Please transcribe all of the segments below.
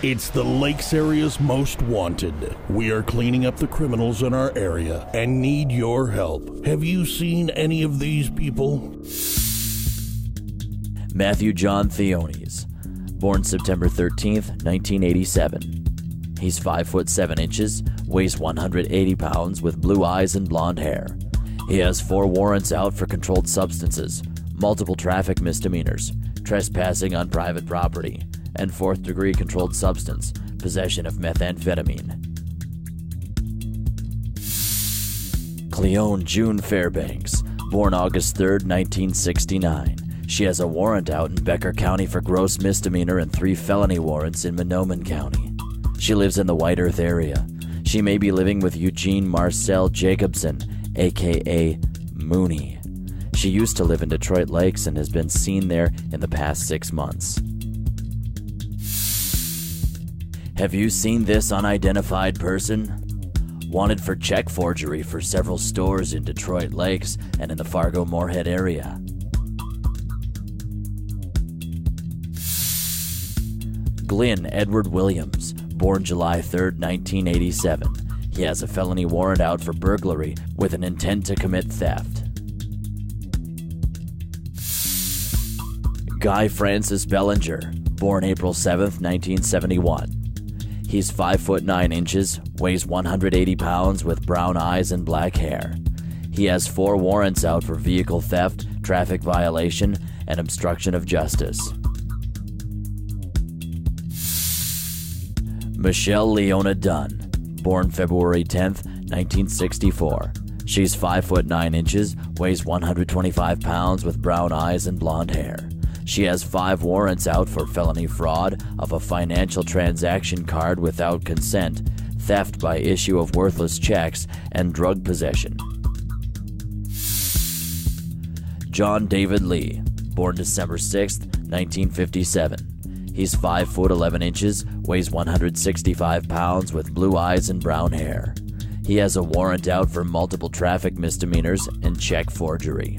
It's the Lakes area's most wanted. We are cleaning up the criminals in our area and need your help. Have you seen any of these people? Matthew John Theones, born September 13th, 1987. He's 5 foot 7 inches, weighs 180 pounds, with blue eyes and blonde hair. He has 4 warrants out for controlled substances, multiple traffic misdemeanors, trespassing on private property, and 4th-degree controlled substance, possession of methamphetamine. Cleone June Fairbanks, born August 3rd, 1969. She has a warrant out in Becker County for gross misdemeanor and 3 felony warrants in Mahnomen County. She lives in the White Earth area. She may be living with Eugene Marcel Jacobson, a.k.a. Mooney. She used to live in Detroit Lakes and has been seen there in the past 6 months. Have you seen this unidentified person? Wanted for check forgery for several stores in Detroit Lakes and in the Fargo-Moorhead area. Glynn Edward Williams, born July 3rd, 1987. He has a felony warrant out for burglary with an intent to commit theft. Guy Francis Bellinger, born April 7th, 1971. He's 5 foot 9 inches, weighs 180 pounds, with brown eyes and black hair. He has 4 warrants out for vehicle theft, traffic violation, and obstruction of justice. Michelle Leona Dunn, born February 10th, 1964. She's 5 foot 9 inches, weighs 125 pounds, with brown eyes and blonde hair. She has 5 warrants out for felony fraud of a financial transaction card without consent, theft by issue of worthless checks, and drug possession. John David Lee, born December 6th, 1957. He's 5 foot 11 inches, weighs 165 pounds, with blue eyes and brown hair. He has a warrant out for multiple traffic misdemeanors and check forgery.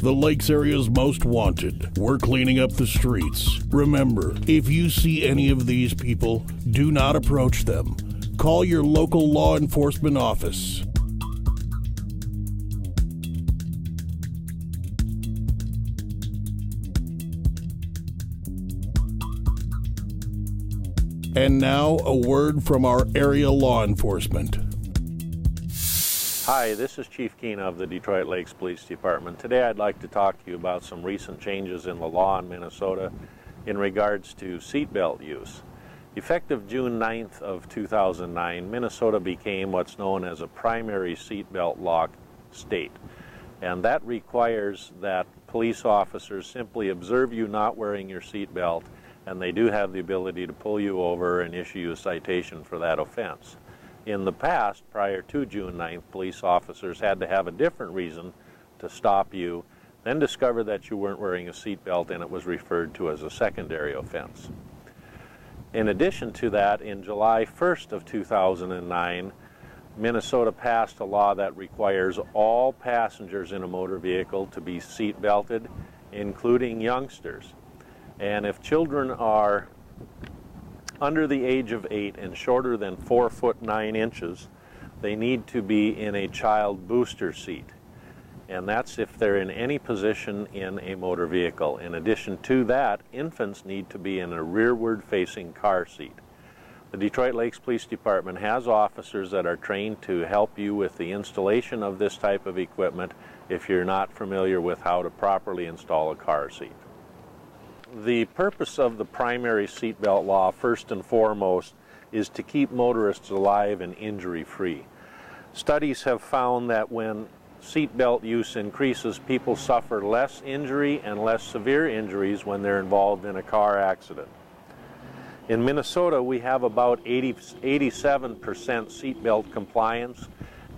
The Lakes area's most wanted. We're cleaning up the streets. Remember, if you see any of these people, do not approach them. Call your local law enforcement office. And now, a word from our area law enforcement. Hi, this is Chief Keena of the Detroit Lakes Police Department. Today I'd like to talk to you about some recent changes in the law in Minnesota in regards to seatbelt use. Effective June 9th of 2009, Minnesota became what's known as a primary seatbelt law state. And that requires that police officers simply observe you not wearing your seatbelt, and they do have the ability to pull you over and issue you a citation for that offense. In the past, prior to June 9th, police officers had to have a different reason to stop you, then discover that you weren't wearing a seatbelt, and it was referred to as a secondary offense. In addition to that, in July 1st of 2009, Minnesota passed a law that requires all passengers in a motor vehicle to be seat belted, including youngsters. And if children are under the age of 8 and shorter than 4 foot 9 inches, they need to be in a child booster seat. And that's if they're in any position in a motor vehicle. In addition to that, infants need to be in a rearward facing car seat. The Detroit Lakes Police Department has officers that are trained to help you with the installation of this type of equipment if you're not familiar with how to properly install a car seat. The purpose of the primary seatbelt law, first and foremost, is to keep motorists alive and injury-free. Studies have found that when seatbelt use increases, people suffer less injury and less severe injuries when they're involved in a car accident. In Minnesota, we have about 87% seatbelt compliance,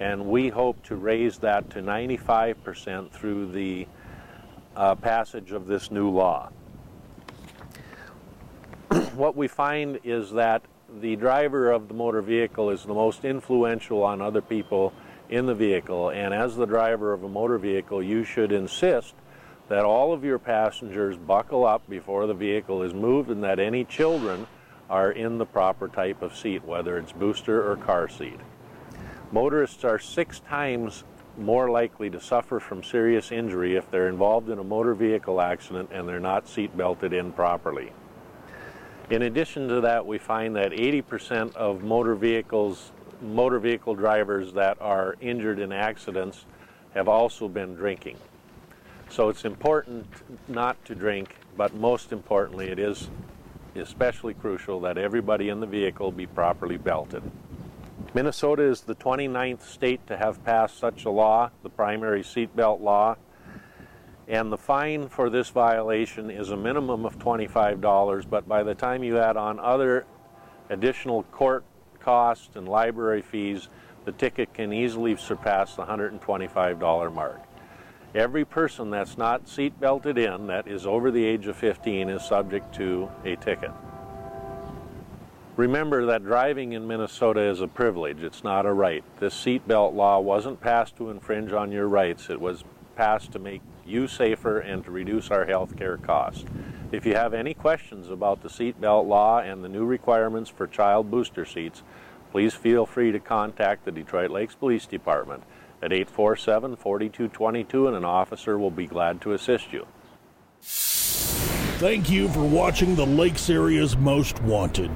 and we hope to raise that to 95% through the passage of this new law. What we find is that the driver of the motor vehicle is the most influential on other people in the vehicle, and as the driver of a motor vehicle, you should insist that all of your passengers buckle up before the vehicle is moved and that any children are in the proper type of seat, whether it's booster or car seat. Motorists are 6 times more likely to suffer from serious injury if they're involved in a motor vehicle accident and they're not seat belted in properly. In addition to that, we find that 80% of motor vehicle drivers that are injured in accidents have also been drinking. So it's important not to drink, but most importantly, it is especially crucial that everybody in the vehicle be properly belted. Minnesota is the 29th state to have passed such a law, the primary seatbelt law, and the fine for this violation is a minimum of $25, but by the time you add on other additional court costs and library fees, the ticket can easily surpass the $125 mark. Every person that's not seat belted in, that is over the age of 15, is subject to a ticket. Remember that driving in Minnesota is a privilege, it's not a right. This seatbelt law wasn't passed to infringe on your rights, it was passed to make you safer and to reduce our health care costs. If you have any questions about the seatbelt law and the new requirements for child booster seats, please feel free to contact the Detroit Lakes Police Department at 847-4222 and an officer will be glad to assist you. Thank you for watching the Lakes Area's Most Wanted.